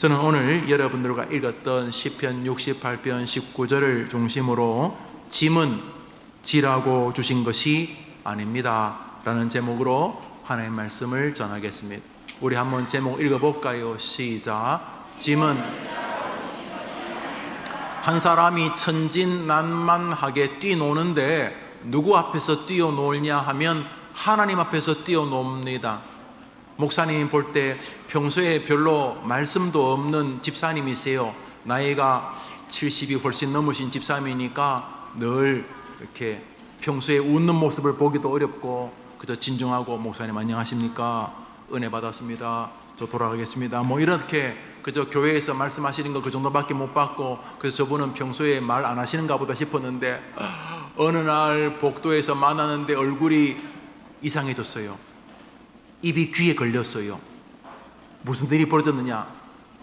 저는 오늘 여러분들과 읽었던 시편 68편 19절을 중심으로 짐은 지라고 주신 것이 아닙니다 라는 제목으로 하나님의 말씀을 전하겠습니다. 우리 한번 제목 읽어볼까요? 시작. 짐은 한 사람이 천진난만하게 뛰노는데 누구 앞에서 뛰어놀냐 하면 하나님 앞에서 뛰어놉니다. 목사님이 볼 때 평소에 별로 말씀도 없는 집사님이세요. 나이가 70이 훨씬 넘으신 집사님이니까 늘 이렇게 평소에 웃는 모습을 보기도 어렵고 그저 진중하고 목사님 안녕하십니까? 은혜 받았습니다. 저 돌아가겠습니다. 뭐 이렇게 그저 교회에서 말씀하시는 거 그 정도밖에 못 받고 그래서 저분은 평소에 말 안 하시는가 보다 싶었는데 어느 날 복도에서 만나는데 얼굴이 이상해졌어요. 입이 귀에 걸렸어요. 무슨 일이 벌어졌느냐?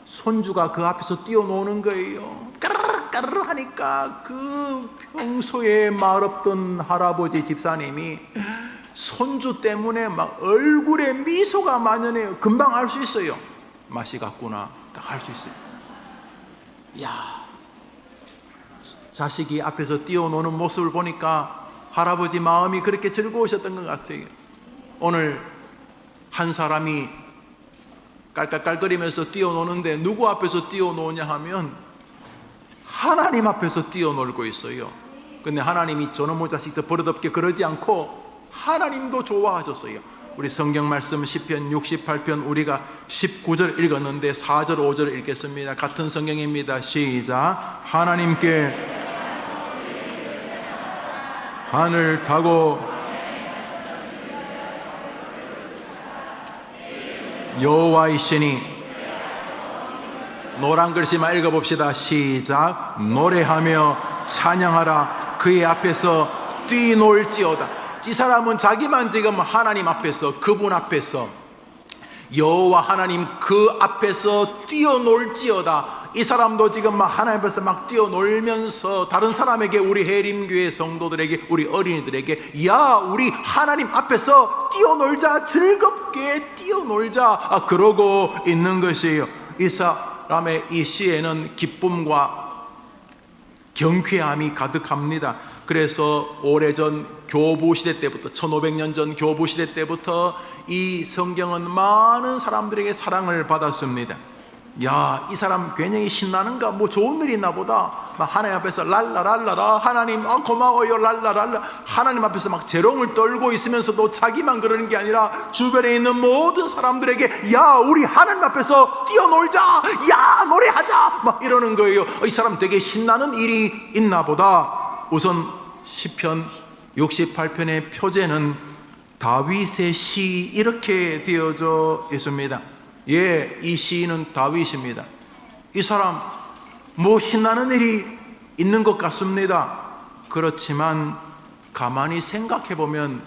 손주가 그 앞에서 뛰어노는 거예요. 까르르 까르르 하니까 그 평소에 말 없던 할아버지 집사님이 손주 때문에 막 얼굴에 미소가 만연해요. 금방 알 수 있어요. 맛이 갔구나. 딱 알 수 있어요. 야, 자식이 앞에서 뛰어노는 모습을 보니까 할아버지 마음이 그렇게 즐거우셨던 것 같아요. 오늘 한 사람이 깔깔깔거리면서 뛰어노는데 누구 앞에서 뛰어노냐 하면 하나님 앞에서 뛰어놀고 있어요. 근데 하나님이 저놈의 자식 저 버릇없게 그러지 않고 하나님도 좋아하셨어요. 우리 성경 말씀 시편 68편 우리가 19절 읽었는데 4절 5절 읽겠습니다. 같은 성경입니다. 시작. 하나님께 하늘 타고 여호와이시니 노란 글씨만 읽어봅시다. 시작. 노래하며 찬양하라. 그의 앞에서 뛰놀지어다. 이 사람은 자기만 지금 하나님 앞에서 그분 앞에서 여호와 하나님 그 앞에서 뛰어놀지어다. 이 사람도 지금 막 하나님 앞에서 막 뛰어놀면서 다른 사람에게 우리 해림교회 성도들에게 우리 어린이들에게 야 우리 하나님 앞에서 뛰어놀자 즐겁게 뛰어놀자 그러고 있는 것이에요. 이 사람의 이 시에는 기쁨과 경쾌함이 가득합니다. 그래서 오래전 교부시대 때부터 1500년 전 교부시대 때부터 이 성경은 많은 사람들에게 사랑을 받았습니다. 야, 이 사람 굉장히 신나는가? 뭐 좋은 일이 있나 보다. 막 하나님 앞에서 랄라랄라라 하나님 고마워요 랄라랄라 하나님 앞에서 막 재롱을 떨고 있으면서도 자기만 그러는 게 아니라 주변에 있는 모든 사람들에게 야 우리 하나님 앞에서 뛰어놀자 야 노래하자 막 이러는 거예요. 이 사람 되게 신나는 일이 있나 보다. 우선 시편 68편의 표제는 다윗의 시 이렇게 되어져 있습니다. 예, 이 시인은 다윗입니다. 이 사람 뭐 신나는 일이 있는 것 같습니다. 그렇지만 가만히 생각해 보면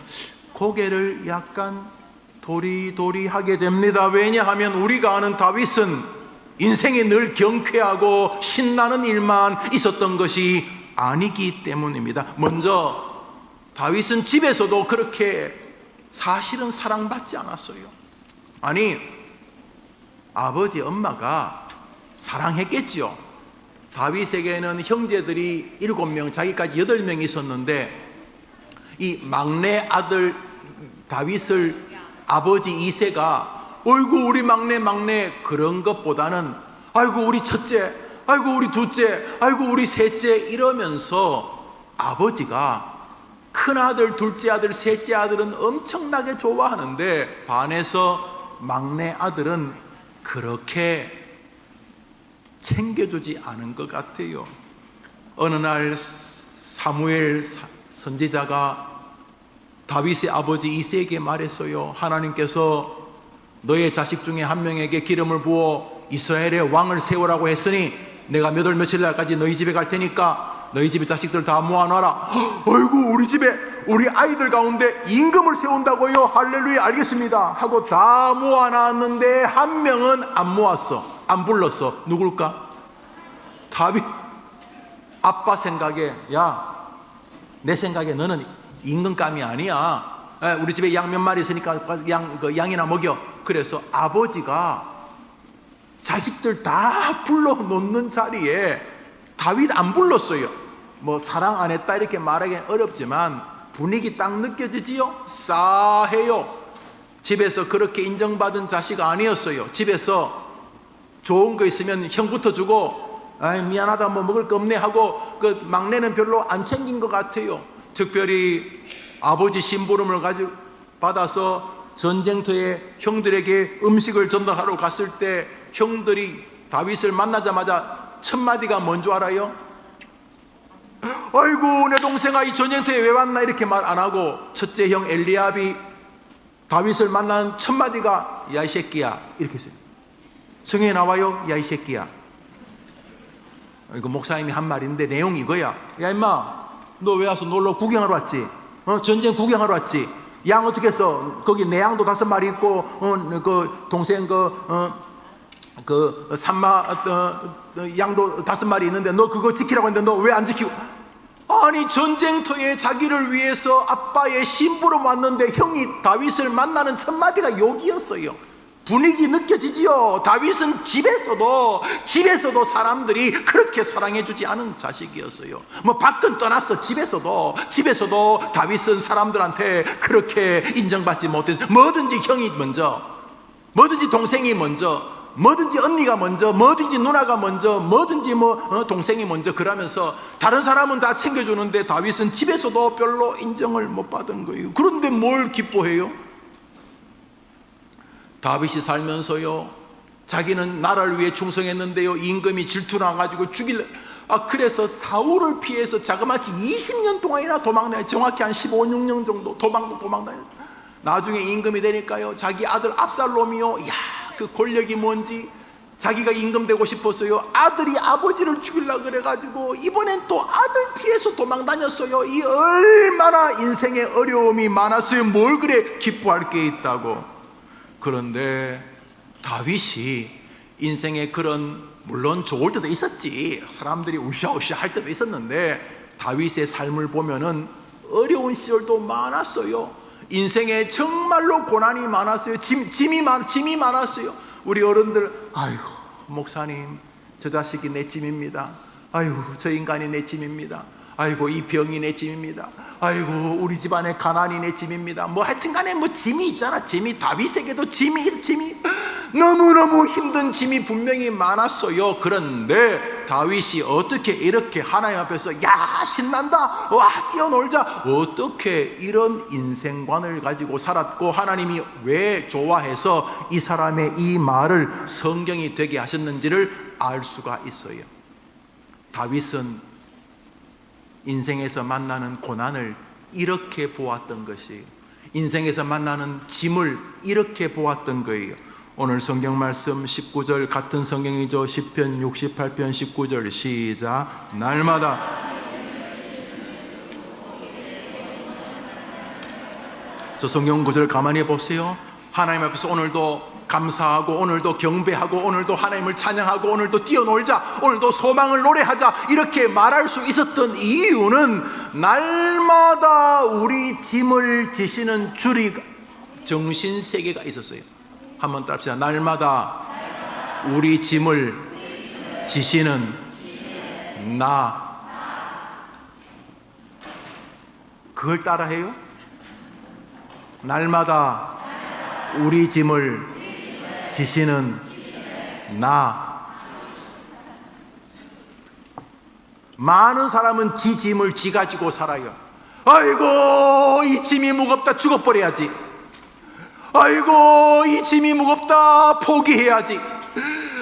고개를 약간 도리도리하게 됩니다. 왜냐하면 우리가 아는 다윗은 인생에 늘 경쾌하고 신나는 일만 있었던 것이 아니기 때문입니다. 먼저 다윗은 집에서도 그렇게 사실은 사랑받지 않았어요. 아니 아버지 엄마가 사랑했겠지요. 다윗에게는 형제들이 7명 자기까지 8명이 있었는데 이 막내 아들 다윗을 아버지 이새가 어이구 우리 막내 그런 것보다는 아이고 우리 첫째 아이고 우리 둘째 아이고 우리 셋째 이러면서 아버지가 큰아들 둘째 아들 셋째 아들은 엄청나게 좋아하는데 반해서 막내 아들은 그렇게 챙겨주지 않은 것 같아요. 어느 날 사무엘 선지자가 다윗의 아버지 이새에게 말했어요. 하나님께서 너의 자식 중에 한 명에게 기름을 부어 이스라엘의 왕을 세우라고 했으니 내가 몇 월 며칠 날까지 너희 집에 갈 테니까 너희 집의 자식들 다 모아놔라. 어이구 우리 집에 우리 아이들 가운데 임금을 세운다고요? 할렐루야 알겠습니다 하고 다 모아놨는데 한 명은 안 모았어. 안 불렀어. 누굴까? 다윗 아빠 생각에 야 내 생각에 너는 임금감이 아니야. 우리 집에 양 몇 마리 있으니까 양이나 먹여. 그래서 아버지가 자식들 다 불러놓는 자리에 다윗 안 불렀어요. 뭐 사랑 안 했다 이렇게 말하기는 어렵지만 분위기 딱 느껴지지요? 싸해요. 집에서 그렇게 인정받은 자식 아니었어요. 집에서 좋은 거 있으면 형부터 주고 아이 미안하다 뭐 먹을 거 없네 하고 그 막내는 별로 안 챙긴 것 같아요. 특별히 아버지 심부름을 받아서 전쟁터에 형들에게 음식을 전달하러 갔을 때 형들이 다윗을 만나자마자 첫 마디가 뭔 줄 알아요? 아이고 내 동생아 이 전쟁터에 왜 왔나 이렇게 말 안 하고 첫째 형 엘리압이 다윗을 만난 첫 마디가 야 이 새끼야 이렇게 했어요. 성경에 나와요. 야 이 새끼야. 이거 목사님이 한 말인데 내용이 이거야. 야 임마 너 왜 와서 놀러 구경하러 왔지? 전쟁 구경하러 왔지? 양 어떻게 했어? 거기 내 양도 5마리 있고 그 동생 그 산마 양도 5마리 있는데 너 그거 지키라고 했는데 너 왜 안 지키고? 아니 전쟁터에 자기를 위해서 아빠의 심부름 왔는데 형이 다윗을 만나는 첫 마디가 욕이었어요. 분위기 느껴지지요? 다윗은 집에서도 사람들이 그렇게 사랑해주지 않은 자식이었어요. 뭐 밖은 떠났어. 집에서도 다윗은 사람들한테 그렇게 인정받지 못해서 뭐든지 형이 먼저, 뭐든지 동생이 먼저, 뭐든지 언니가 먼저, 뭐든지 누나가 먼저, 뭐든지 동생이 먼저 그러면서 다른 사람은 다 챙겨주는데 다윗은 집에서도 별로 인정을 못 받은 거예요. 그런데 뭘 기뻐해요? 다윗이 살면서요 자기는 나라를 위해 충성했는데요 임금이 질투나가지고 죽일래 그래서 사울을 피해서 자그마치 20년 동안이나 도망다녔어요. 정확히 한 15, 16년 정도 도망다녔어요. 나중에 임금이 되니까요 자기 아들 압살롬이요 그 권력이 뭔지 자기가 임금 되고 싶었어요. 아들이 아버지를 죽이려고 그래가지고 이번엔 또 아들 피해서 도망다녔어요. 이 얼마나 인생에 어려움이 많았어요. 뭘 그래 기뻐할 게 있다고. 그런데 다윗이 인생에 그런 물론 좋을 때도 있었지. 사람들이 우샤우샤 할 때도 있었는데 다윗의 삶을 보면은 어려운 시절도 많았어요. 인생에 정말로 고난이 많았어요. 짐이 많았어요. 우리 어른들 아이고 목사님 저 자식이 내 짐입니다. 아이고 저 인간이 내 짐입니다. 아이고 이 병이 내 짐입니다. 아이고 우리 집안의 가난이 내 짐입니다. 뭐 하여튼간에 뭐 짐이 있잖아. 짐이 다윗에게도 짐이 너무너무 힘든 짐이 분명히 많았어요. 그런데 다윗이 어떻게 이렇게 하나님 앞에서 야 신난다 와 뛰어놀자 어떻게 이런 인생관을 가지고 살았고 하나님이 왜 좋아해서 이 사람의 이 말을 성경이 되게 하셨는지를 알 수가 있어요. 다윗은 인생에서 만나는 고난을 이렇게 보았던 것이에요. 인생에서 만나는 짐을 이렇게 보았던 거예요. 오늘 성경 말씀 19절 같은 성경이죠. 시편 68편 19절 시작. 날마다 저 성경 구절 가만히 보세요. 하나님 앞에서 오늘도 감사하고 오늘도 경배하고 오늘도 하나님을 찬양하고 오늘도 뛰어놀자 오늘도 소망을 노래하자 이렇게 말할 수 있었던 이유는 날마다 우리 짐을 지시는 주리 정신세계가 있었어요. 한번 따라합시다. 날마다 우리 짐을 지시는 나. 그걸 따라해요? 날마다 우리 짐을 지시는 나. 많은 사람은 지 짐을 지 가지고 살아요. 아이고 이 짐이 무겁다 죽어버려야지. 아이고 이 짐이 무겁다 포기해야지.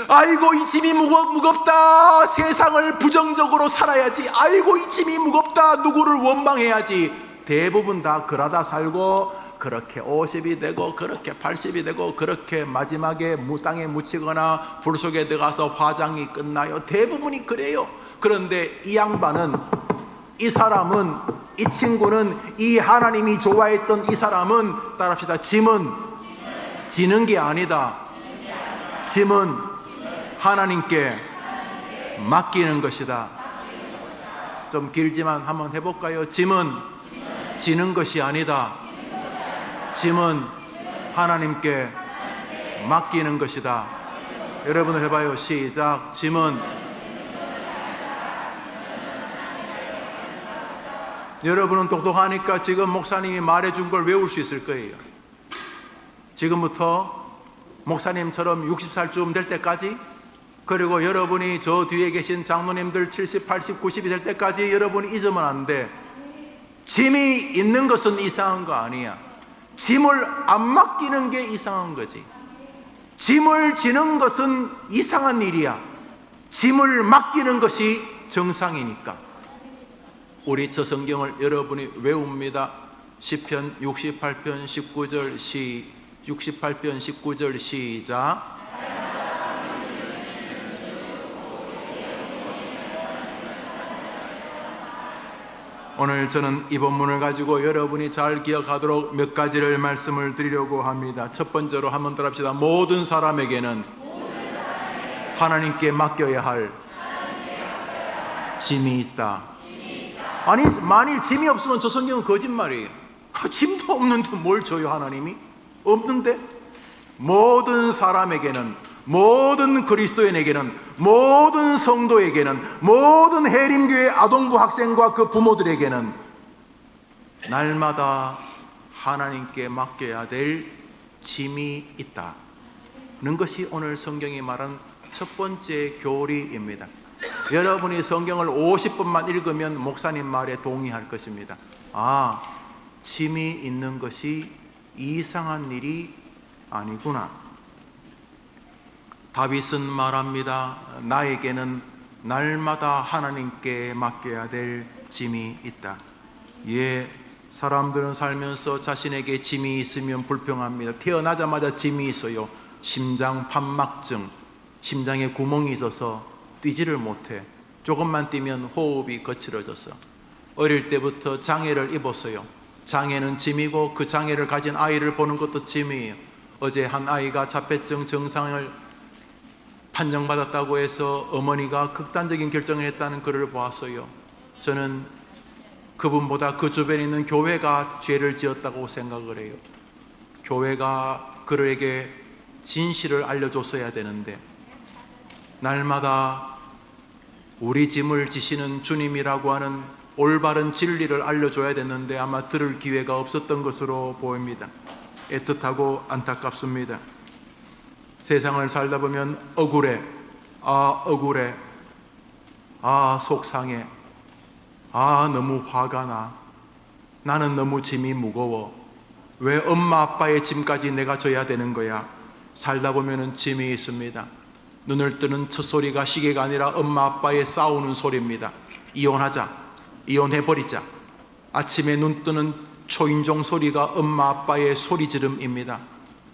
아이고 이 짐이 무겁다 세상을 부정적으로 살아야지. 아이고 이 짐이 무겁다 누구를 원망해야지. 대부분 다 그러다 살고 그렇게 50이 되고 그렇게 80이 되고 그렇게 마지막에 땅에 묻히거나 불 속에 들어가서 화장이 끝나요. 대부분이 그래요. 그런데 이 양반은 이 사람은 이 친구는 이 하나님이 좋아했던 이 사람은 따라합시다. 짐은 지는 게 아니다. 짐은 하나님께 맡기는 것이다. 좀 길지만 한번 해볼까요? 짐은 지는 것이 아니다. 짐은 하나님께 맡기는 것이다. 여러분들 해봐요. 시작. 짐은 여러분은 똑똑하니까 지금 목사님이 말해준 걸 외울 수 있을 거예요. 지금부터 목사님처럼 60살쯤 될 때까지, 그리고 여러분이 저 뒤에 계신 장로님들 70, 80, 90이 될 때까지 여러분이 잊으면 안 돼. 짐이 있는 것은 이상한 거 아니야. 짐을 안 맡기는 게 이상한 거지. 짐을 지는 것은 이상한 일이야. 짐을 맡기는 것이 정상이니까. 우리 저 성경을 여러분이 외웁니다. 시편 68편 19절 68편 19절 시작. 오늘 저는 이 본문을 가지고 여러분이 잘 기억하도록 몇 가지를 말씀을 드리려고 합니다. 첫 번째로 한번 더 합시다. 모든 사람에게는 하나님께 맡겨야 할 짐이 있다. 아니, 만일 짐이 없으면 저 성경은 거짓말이에요. 짐도 없는데 뭘 줘요 하나님이? 없는데? 모든 사람에게는, 모든 그리스도인에게는, 모든 성도에게는, 모든 해림교회 아동부 학생과 그 부모들에게는 날마다 하나님께 맡겨야 될 짐이 있다는 것이 오늘 성경이 말한 첫 번째 교리입니다. 여러분이 성경을 50번만 읽으면 목사님 말에 동의할 것입니다. 아, 짐이 있는 것이 이상한 일이 아니구나. 다윗은 말합니다. 나에게는 날마다 하나님께 맡겨야 될 짐이 있다. 예, 사람들은 살면서 자신에게 짐이 있으면 불평합니다. 태어나자마자 짐이 있어요. 심장 판막증, 심장에 구멍이 있어서 뛰지를 못해. 조금만 뛰면 호흡이 거칠어져서. 어릴 때부터 장애를 입었어요. 장애는 짐이고 그 장애를 가진 아이를 보는 것도 짐이에요. 어제 한 아이가 자폐증 증상을 판정받았다고 해서 어머니가 극단적인 결정을 했다는 글을 보았어요. 저는 그분보다 그 주변에 있는 교회가 죄를 지었다고 생각을 해요. 교회가 그에게 진실을 알려줬어야 되는데, 날마다 우리 짐을 지시는 주님이라고 하는 올바른 진리를 알려줘야 됐는데 아마 들을 기회가 없었던 것으로 보입니다. 애틋하고 안타깝습니다. 세상을 살다 보면 억울해, 억울해, 속상해, 너무 화가 나, 나는 너무 짐이 무거워, 왜 엄마 아빠의 짐까지 내가 져야 되는 거야. 살다 보면 짐이 있습니다. 눈을 뜨는 첫 소리가 시계가 아니라 엄마 아빠의 싸우는 소리입니다. 이혼하자, 이혼해버리자. 아침에 눈 뜨는 초인종 소리가 엄마 아빠의 소리 지름입니다.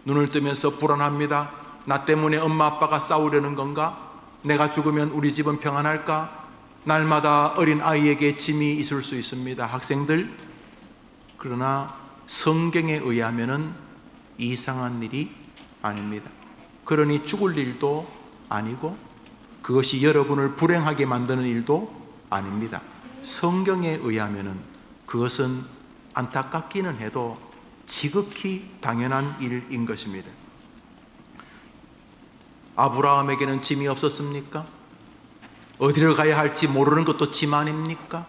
눈을 뜨면서 불안합니다. 나 때문에 엄마 아빠가 싸우려는 건가? 내가 죽으면 우리 집은 평안할까? 날마다 어린 아이에게 짐이 있을 수 있습니다. 학생들, 그러나 성경에 의하면은 이상한 일이 아닙니다. 그러니 죽을 일도 아니고 그것이 여러분을 불행하게 만드는 일도 아닙니다. 성경에 의하면은 그것은 안타깝기는 해도 지극히 당연한 일인 것입니다. 아브라함에게는 짐이 없었습니까? 어디를 가야 할지 모르는 것도 짐 아닙니까?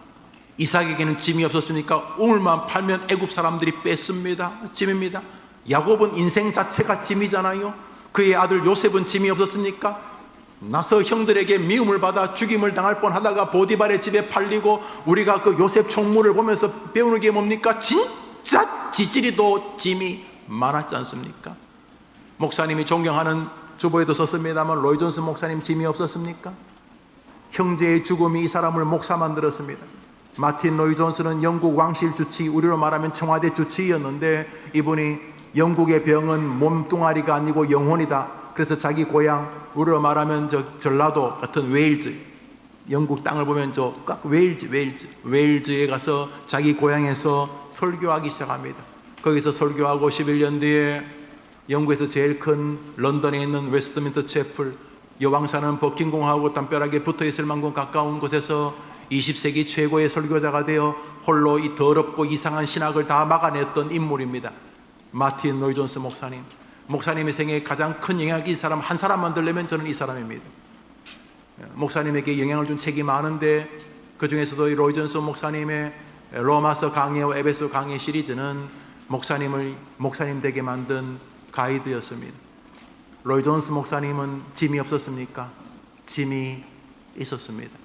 이삭에게는 짐이 없었습니까? 우물만 팔면 애굽 사람들이 뺐습니다. 짐입니다. 야곱은 인생 자체가 짐이잖아요. 그의 아들 요셉은 짐이 없었습니까? 나서 형들에게 미움을 받아 죽임을 당할 뻔하다가 보디발의 집에 팔리고 우리가 그 요셉 총무를 보면서 배우는 게 뭡니까? 진짜 지지리도 짐이 많았지 않습니까? 목사님이 존경하는 주보에도 썼습니다만 로이 존슨 목사님 짐이 없었습니까? 형제의 죽음이 이 사람을 목사 만들었습니다. 마틴 로이 존슨은 영국 왕실 주치, 우리로 말하면 청와대 주치의였는데 이분이 영국의 병은 몸뚱아리가 아니고 영혼이다. 그래서 자기 고향, 우리로 말하면 전라도 같은 웨일즈, 영국 땅을 보면 웨일즈에 가서 자기 고향에서 설교하기 시작합니다. 거기서 설교하고 11년 뒤에 영국에서 제일 큰 런던에 있는 웨스트민스터 채플, 여왕사는 버킹공하고 담벼락에 붙어있을 만큼 가까운 곳에서 20세기 최고의 설교자가 되어 홀로 이 더럽고 이상한 신학을 다 막아냈던 인물입니다. 마틴 로이 존스 목사님. 목사님의 생애에 가장 큰 영향이 이 사람 한 사람 만들려면 저는 이 사람입니다. 목사님에게 영향을 준 책이 많은데 그 중에서도 이 로이 존슨 목사님의 로마서 강해와 에베소 강해 시리즈는 목사님 되게 만든 가이드였습니다. 로이 존슨 목사님은 짐이 없었습니까? 짐이 있었습니다.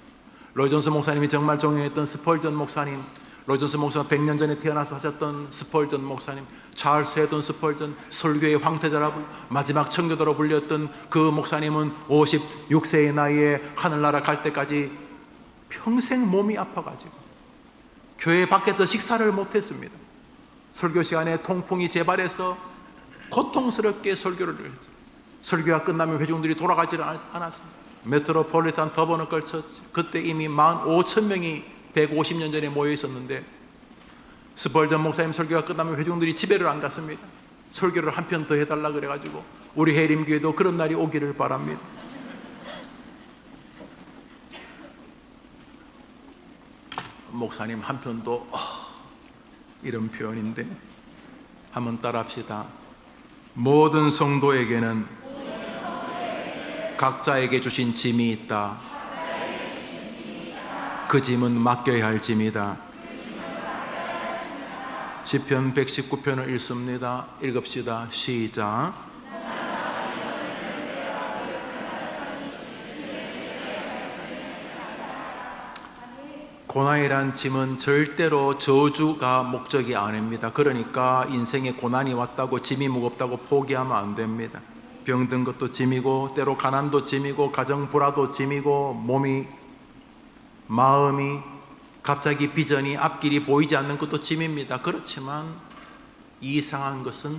로이 존슨 목사님이 정말 존경했던 스펄전 목사님, 로이 존슨 목사님 100년 전에 태어나서 하셨던 스펄전 목사님, 찰스 헤던 스펄전, 설교의 황태자라고 마지막 청교도로 불렸던 그 목사님은 56세의 나이에 하늘나라 갈 때까지 평생 몸이 아파가지고 교회 밖에서 식사를 못했습니다. 설교 시간에 통풍이 재발해서 고통스럽게 설교를 했어요. 설교가 끝나면 회중들이 돌아가지를 않았습니다. 메트로폴리탄 더번을 걸쳤지. 그때 이미 15,000명이 150년 전에 모여 있었는데 스펄전 목사님 설교가 끝나면 회중들이 집에를 안 갔습니다. 설교를 한 편 더 해달라 그래가지고 우리 해림교회도 그런 날이 오기를 바랍니다. 목사님 한 편도 이런 표현인데 한번 따라합시다. 모든 성도에게는 각자에게 주신 짐이 있다. 그 짐은 맡겨야 할 짐이다. 시편 119편을 읽습니다. 읽읍시다. 시작. 고난이란 짐은 절대로 저주가 목적이 아닙니다. 그러니까 인생에 고난이 왔다고 짐이 무겁다고 포기하면 안 됩니다. 병든 것도 짐이고 때로 가난도 짐이고 가정 불화도 짐이고 마음이 갑자기 비전이 앞길이 보이지 않는 것도 짐입니다. 그렇지만 이상한 것은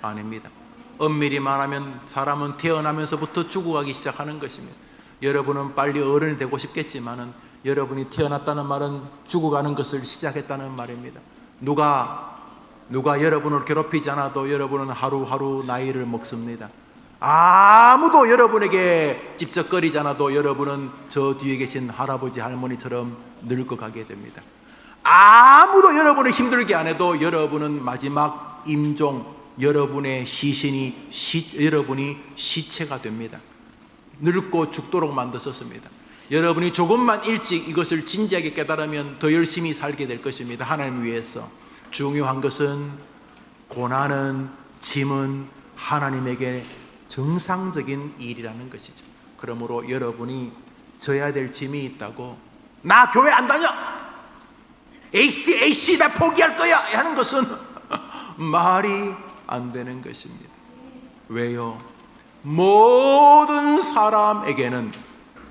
아닙니다. 엄밀히 말하면 사람은 태어나면서부터 죽어가기 시작하는 것입니다. 여러분은 빨리 어른이 되고 싶겠지만은 여러분이 태어났다는 말은 죽어가는 것을 시작했다는 말입니다. 누가 여러분을 괴롭히지 않아도 여러분은 하루하루 나이를 먹습니다. 아무도 여러분에게 찝쩍거리지 않아도 여러분은 저 뒤에 계신 할아버지 할머니처럼 늙어가게 됩니다. 아무도 여러분을 힘들게 안 해도 여러분은 마지막 임종, 여러분이 시체가 됩니다. 늙고 죽도록 만드셨습니다. 여러분이 조금만 일찍 이것을 진지하게 깨달으면 더 열심히 살게 될 것입니다. 하나님 위해서. 중요한 것은 고난은, 짐은 하나님에게 정상적인 일이라는 것이죠. 그러므로 여러분이 져야 될 짐이 있다고 나 교회 안 다녀! AC 다 포기할 거야! 하는 것은 말이 안 되는 것입니다. 왜요? 모든 사람에게는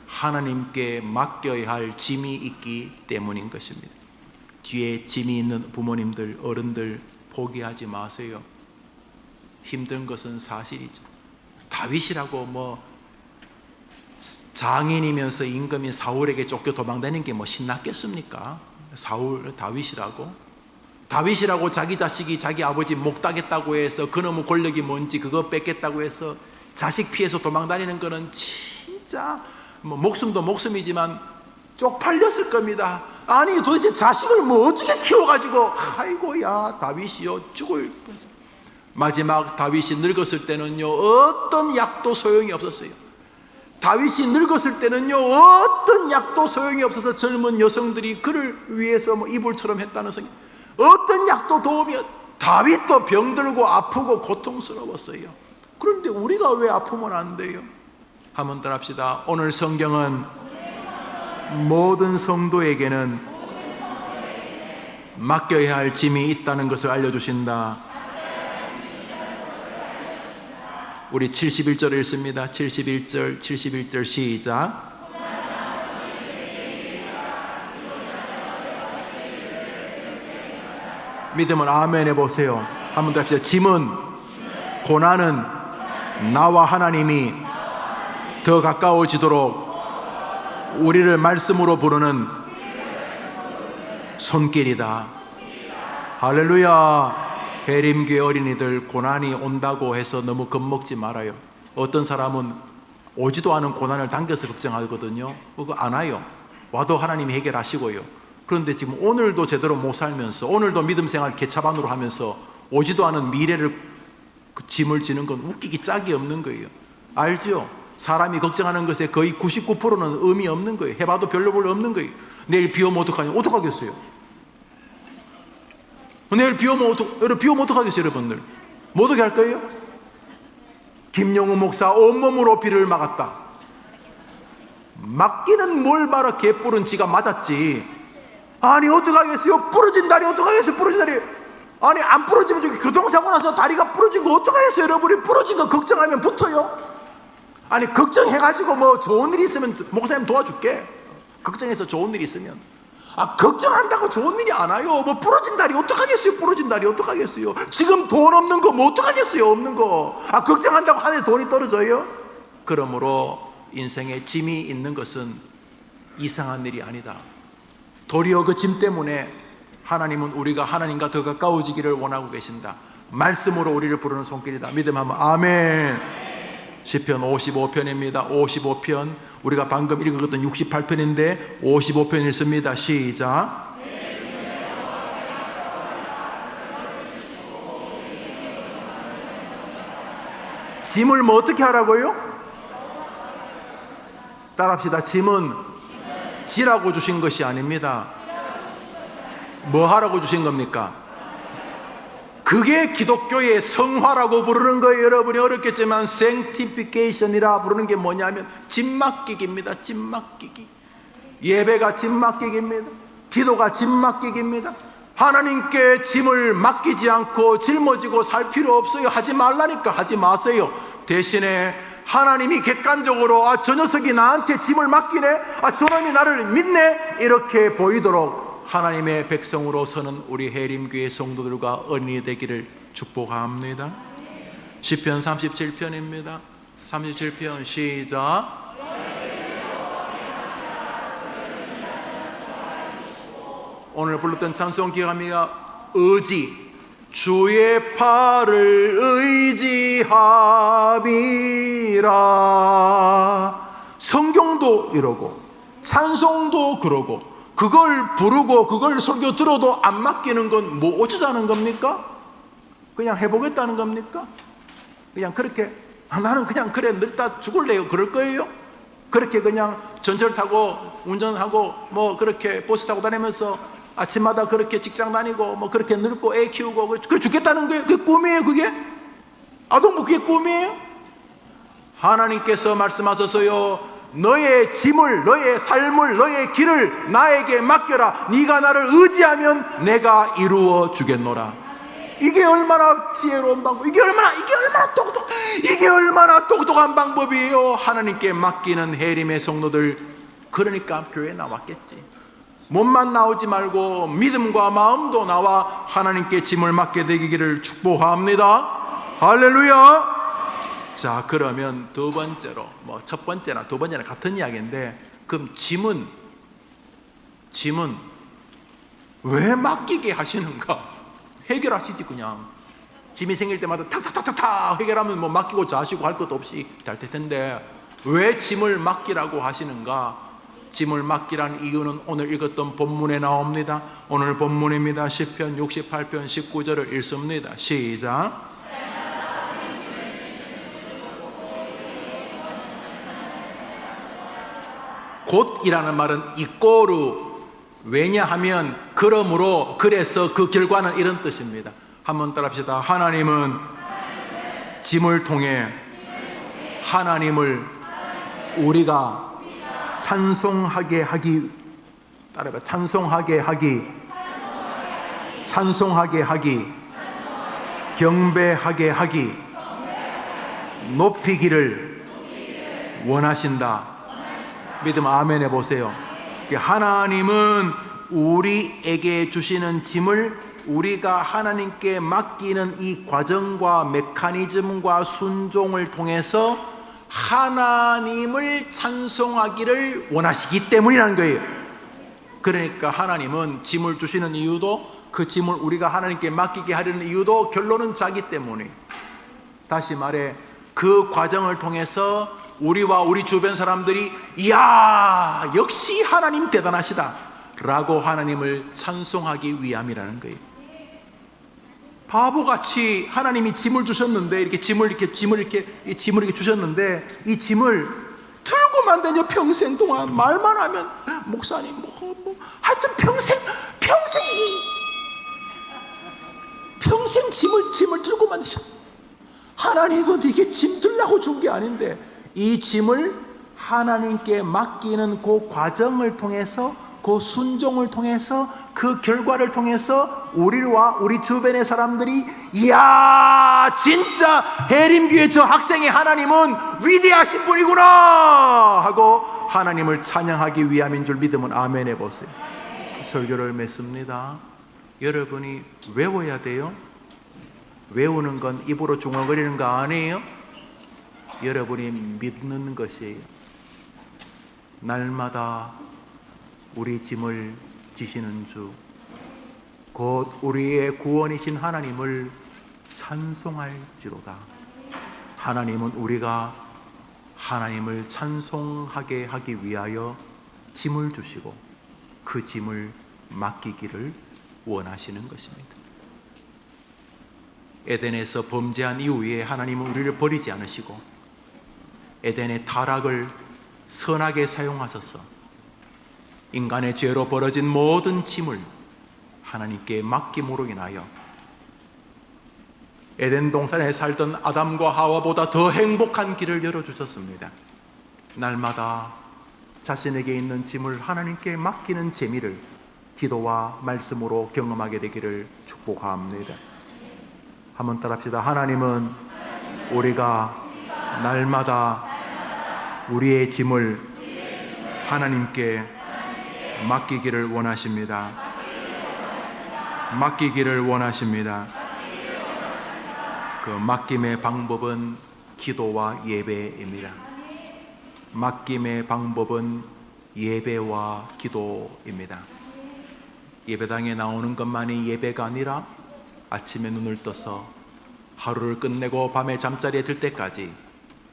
하나님께 맡겨야 할 짐이 있기 때문인 것입니다. 뒤에 짐이 있는 부모님들, 어른들 포기하지 마세요. 힘든 것은 사실이죠. 다윗이라고 장인이면서 임금인 사울에게 쫓겨 도망다니는 게 신났겠습니까? 다윗이라고 자기 자식이 자기 아버지 목 따겠다고 해서 그놈의 권력이 뭔지 그거 뺏겠다고 해서 자식 피해서 도망다니는 거는 진짜 목숨도 목숨이지만 쪽팔렸을 겁니다. 아니 도대체 자식을 어떻게 키워가지고 아이고야 다윗이요 죽을 뻔했어요. 마지막 다윗이 늙었을 때는요 어떤 약도 소용이 없었어요. 다윗이 늙었을 때는요 어떤 약도 소용이 없어서 젊은 여성들이 그를 위해서 이불처럼 했다는 성경, 어떤 약도 도움이 다윗도 병들고 아프고 고통스러웠어요. 그런데 우리가 왜 아프면 안 돼요? 한번 더 합시다. 오늘 성경은 모든 성도에게는 맡겨야 할 짐이 있다는 것을 알려주신다. 우리 71절 읽습니다. 71절 시작. 믿으면 아멘 해보세요. 한번 더 합시다. 짐은, 고난은 나와 하나님이 더 가까워지도록 우리를 말씀으로 부르는 손길이다. 할렐루야. 해림교회 어린이들, 고난이 온다고 해서 너무 겁먹지 말아요. 어떤 사람은 오지도 않은 고난을 당겨서 걱정하거든요. 그거 안 와요. 와도 하나님이 해결하시고요. 그런데 지금 오늘도 제대로 못 살면서, 오늘도 믿음 생활 개차반으로 하면서 오지도 않은 미래를 그 짐을 지는 건 웃기기 짝이 없는 거예요. 알죠? 사람이 걱정하는 것에 거의 99%는 의미 없는 거예요. 해봐도 별로 없는 거예요. 내일 비 오면 어떡하냐? 어떡하겠어요? 내일 비 오면 어떡하겠어요, 여러분들? 뭐 어떻게 할 거예요? 김영우 목사 온몸으로 비를 막았다. 막기는 뭘 말아, 개뿔은 지가 맞았지. 아니 어떡하겠어요? 부러진 다리 어떡하겠어요? 부러진 다리. 아니 안 부러지면 저기 교통사고 나서 다리가 부러진 거 어떡하겠어요? 여러분이 부러진 거 걱정하면 붙어요? 아니 걱정해가지고 뭐 좋은 일이 있으면 목사님 도와줄게. 걱정해서 좋은 일이 있으면. 걱정한다고 좋은 일이 안 와요. 뭐 부러진 다리 어떡하겠어요? 부러진 다리 어떡하겠어요? 지금 돈 없는 거 뭐 어떡하겠어요? 없는 거. 걱정한다고 하늘에 돈이 떨어져요? 그러므로 인생에 짐이 있는 것은 이상한 일이 아니다. 도리어 그 짐 때문에 하나님은 우리가 하나님과 더 가까워지기를 원하고 계신다. 말씀으로 우리를 부르는 손길이다. 믿음 한번 아멘. 시편 55편입니다. 55편. 우리가 방금 읽었던 68편인데 55편 읽습니다. 시작. 짐을 뭐 어떻게 하라고요? 따라합시다. 짐은 지라고 주신 것이 아닙니다. 뭐 하라고 주신 겁니까? 그게 기독교의 성화라고 부르는 거예요. 여러분이 어렵겠지만 sanctification이라 부르는 게 뭐냐면 짐 맡기기입니다. 짐 맡기기. 예배가 짐 맡기기입니다. 기도가 짐 맡기기입니다. 하나님께 짐을 맡기지 않고 짊어지고 살 필요 없어요. 하지 말라니까 하지 마세요. 대신에 하나님이 객관적으로 저 녀석이 나한테 짐을 맡기네, 저놈이 나를 믿네, 이렇게 보이도록 하나님의 백성으로 서는 우리 해림교회 성도들과 언니 되기를 축복합니다. 시편 37편입니다. 37편 시작. 오늘 불렀던 찬송 기억합니다. 의지, 주의 팔을 의지함이라. 성경도 이러고 찬송도 그러고 그걸 부르고 그걸 설교 들어도 안 맡기는 건 뭐 어쩌자는 겁니까? 그냥 해보겠다는 겁니까? 그냥 그렇게 나는 그냥 그래 늙다 죽을래요 그럴 거예요? 그렇게 그냥 전철 타고 운전하고 뭐 그렇게 버스 타고 다니면서 아침마다 그렇게 직장 다니고 뭐 그렇게 늙고 애 키우고 그래 죽겠다는 거예요? 그게 꿈이에요 그게? 아동부 그게 꿈이에요? 하나님께서 말씀하셔서요, 너의 짐을, 너의 삶을, 너의 길을 나에게 맡겨라. 네가 나를 의지하면 내가 이루어 주겠노라. 이게 얼마나 지혜로운 방법, 이게 얼마나 똑똑한 방법이에요. 하나님께 맡기는 해림의 성도들. 그러니까 교회에 나왔겠지. 몸만 나오지 말고 믿음과 마음도 나와 하나님께 짐을 맡게 되기를 축복합니다. 할렐루야. 자, 그러면 두 번째로, 뭐 첫 번째나 두 번째나 같은 이야기인데, 그럼 짐은 왜 맡기게 하시는가? 해결하시지. 그냥 짐이 생길 때마다 탁탁탁탁탁 해결하면 뭐 맡기고 자시고 할 것도 없이 잘 될 텐데 왜 짐을 맡기라고 하시는가? 짐을 맡기라는 이유는 오늘 읽었던 본문에 나옵니다. 오늘 본문입니다. 시편 68편 19절을 읽습니다. 시작. 곧이라는 말은 이꼬르, 왜냐하면, 그러므로, 그래서, 그 결과는 이런 뜻입니다. 한번 따라합시다. 하나님은 짐을 통해 하나님을 우리가 찬송하게 하기, 따라해봐. 찬송하게 하기, 경배하게 하기, 높이기를 원하신다. 믿음 아멘 해보세요. 하나님은 우리에게 주시는 짐을 우리가 하나님께 맡기는 이 과정과 메커니즘과 순종을 통해서 하나님을 찬송하기를 원하시기 때문이라는 거예요. 그러니까 하나님은 짐을 주시는 이유도, 그 짐을 우리가 하나님께 맡기게 하려는 이유도 결론은 자기 때문에. 다시 말해, 그 과정을 통해서 우리와 우리 주변 사람들이 이야 역시 하나님 대단하시다 라고 하나님을 찬송하기 위함이라는 거예요. 바보같이 하나님이 짐을 주셨는데 이렇게 짐을 이렇게 주셨는데 이 짐을 들고만 다녀. 평생 동안 말만 하면 목사님 하여튼 평생 짐을 들고만 다녀. 하나님은 이게 짐 들라고 준 게 아닌데 이 짐을 하나님께 맡기는 그 과정을 통해서, 그 순종을 통해서, 그 결과를 통해서 우리와 우리 주변의 사람들이 이야 진짜 해림교회 저 학생의 하나님은 위대하신 분이구나 하고 하나님을 찬양하기 위함인 줄 믿으면 아멘 해보세요. 설교를 맺습니다. 여러분이 외워야 돼요. 외우는 건 입으로 중얼거리는 거 아니에요. 여러분이 믿는 것이에요. 날마다 우리 짐을 지시는 주, 곧 우리의 구원이신 하나님을 찬송할지로다. 하나님은 우리가 하나님을 찬송하게 하기 위하여 짐을 주시고 그 짐을 맡기기를 원하시는 것입니다. 에덴에서 범죄한 이후에 하나님은 우리를 버리지 않으시고 에덴의 타락을 선하게 사용하셔서 인간의 죄로 벌어진 모든 짐을 하나님께 맡김으로 인하여 에덴 동산에 살던 아담과 하와보다 더 행복한 길을 열어주셨습니다. 날마다 자신에게 있는 짐을 하나님께 맡기는 재미를 기도와 말씀으로 경험하게 되기를 축복합니다. 한번 따라합시다. 하나님은 우리가 날마다 우리의 짐을 하나님께 맡기기를 원하십니다. 맡기기를 원하십니다. 그 맡김의 방법은 기도와 예배입니다. 맡김의 방법은 예배와 기도입니다. 예배당에 나오는 것만이 예배가 아니라 아침에 눈을 떠서 하루를 끝내고 밤에 잠자리에 들 때까지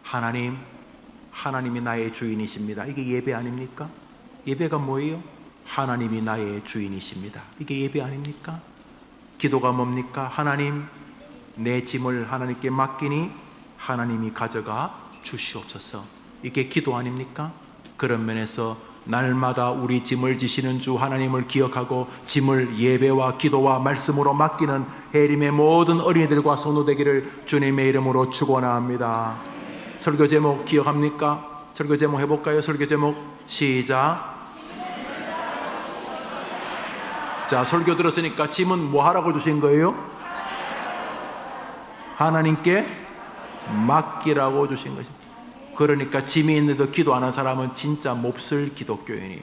하나님이 나의 주인이십니다. 이게 예배 아닙니까? 예배가 뭐예요? 하나님이 나의 주인이십니다. 이게 예배 아닙니까? 기도가 뭡니까? 하나님, 내 짐을 하나님께 맡기니 하나님이 가져가 주시옵소서. 이게 기도 아닙니까? 그런 면에서 날마다 우리 짐을 지시는 주 하나님을 기억하고 짐을 예배와 기도와 말씀으로 맡기는 해림의 모든 어린이들과 선우되기를 주님의 이름으로 축원합니다. 설교 제목 기억합니까? 설교 제목 해볼까요? 설교 제목 시작. 자, 설교 들었으니까 짐은 뭐 하라고 주신 거예요? 하나님께 맡기라고 주신 것입니다. 그러니까 짐이 있는데도 기도 안 하는 사람은 진짜 몹쓸 기독교인이에요.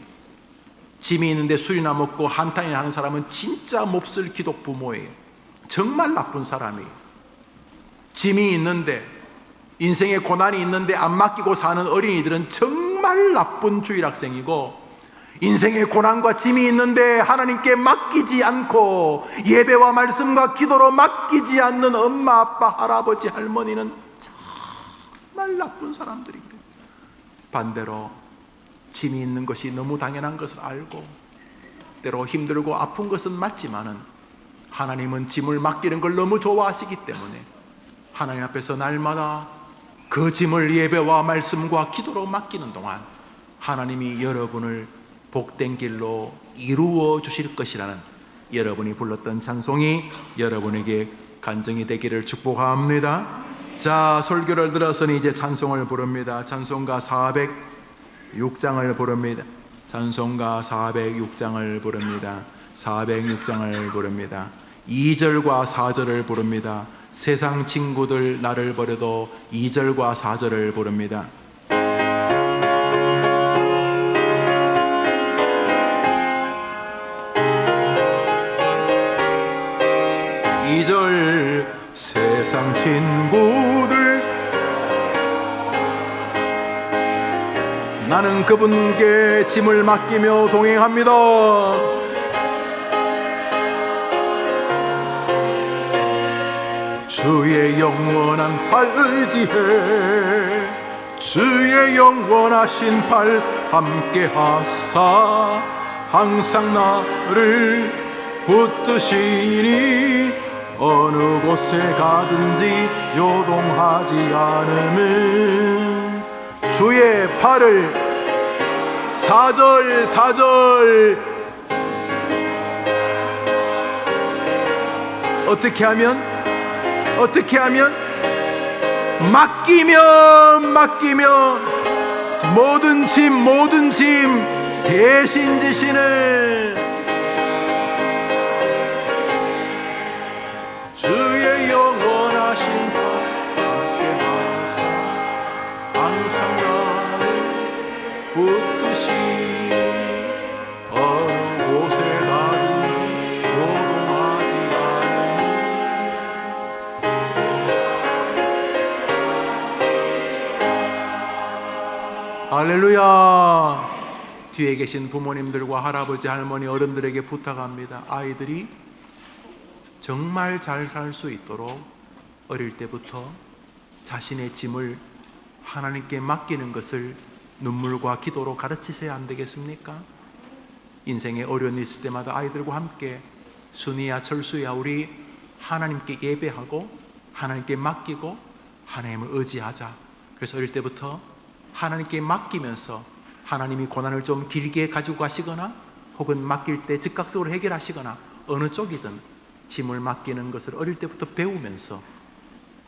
짐이 있는데 술이나 먹고 한탄이나 하는 사람은 진짜 몹쓸 기독 부모예요. 정말 나쁜 사람이에요. 짐이 있는데, 인생에 고난이 있는데 안 맡기고 사는 어린이들은 정말 나쁜 주일학생이고, 인생의 고난과 짐이 있는데 하나님께 맡기지 않고 예배와 말씀과 기도로 맡기지 않는 엄마, 아빠, 할아버지, 할머니는 정말 나쁜 사람들입니다. 반대로 짐이 있는 것이 너무 당연한 것을 알고 때로 힘들고 아픈 것은 맞지만은 하나님은 짐을 맡기는 걸 너무 좋아하시기 때문에 하나님 앞에서 날마다 그 짐을 예배와 말씀과 기도로 맡기는 동안 하나님이 여러분을 복된 길로 이루어 주실 것이라는 여러분이 불렀던 찬송이 여러분에게 간증이 되기를 축복합니다. 자, 설교를 들었으니 이제 찬송을 부릅니다. 찬송가 406장을 부릅니다. 찬송가 406장을 부릅니다. 406장을 부릅니다. 2절과 4절을 부릅니다. 세상 친구들 나를 버려도 2절과 4절을 부릅니다. 2절 세상 친구들 나는 그분께 짐을 맡기며 동행합니다. 주의 영원한 팔 의지해 주의 영원하신 팔 함께 하사 항상 나를 붙드시니 어느 곳에 가든지 요동하지 않음은 주의 팔을 사절 어떻게 하면 맡기며 모든 짐 대신 지시는 주의 영원하신 것 함께 하사 항상 나를 붙드시 어느 곳에 가든지 요동하지 않으니 할렐루야. 뒤에 계신 부모님들과 할아버지 할머니 어른들에게 부탁합니다. 아이들이 정말 잘 살 수 있도록 어릴 때부터 자신의 짐을 하나님께 맡기는 것을 눈물과 기도로 가르치셔야 안 되겠습니까? 인생에 어려움이 있을 때마다 아이들과 함께 순이야 철수야 우리 하나님께 예배하고 하나님께 맡기고 하나님을 의지하자. 그래서 어릴 때부터 하나님께 맡기면서 하나님이 고난을 좀 길게 가지고 가시거나 혹은 맡길 때 즉각적으로 해결하시거나 어느 쪽이든 짐을 맡기는 것을 어릴 때부터 배우면서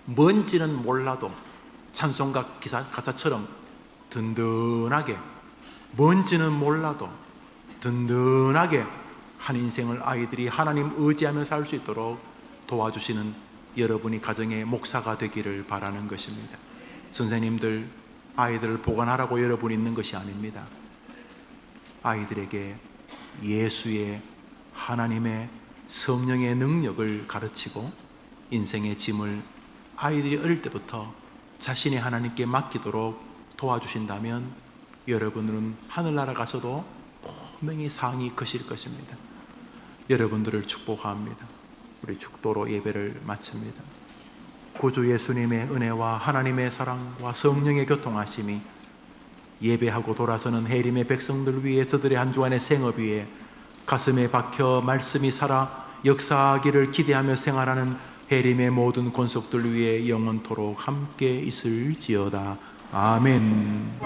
뭔지는 몰라도 찬송가 가사처럼 든든하게 뭔지는 몰라도 든든하게 한 인생을 아이들이 하나님 의지하며 살 수 있도록 도와주시는 여러분이 가정의 목사가 되기를 바라는 것입니다. 선생님들 아이들을 보관하라고 여러분이 있는 것이 아닙니다. 아이들에게 예수의 하나님의 성령의 능력을 가르치고 인생의 짐을 아이들이 어릴 때부터 자신의 하나님께 맡기도록 도와주신다면 여러분은 하늘나라 가서도 분명히 상이 크실 것입니다. 여러분들을 축복합니다. 우리 축도로 예배를 마칩니다. 구주 예수님의 은혜와 하나님의 사랑과 성령의 교통하심이 예배하고 돌아서는 해림의 백성들 위에 저들의 한 주간의 생업 위에 가슴에 박혀 말씀이 살아 역사하기를 기대하며 생활하는 해림의 모든 권속들 위에 영원토록 함께 있을지어다. 아멘.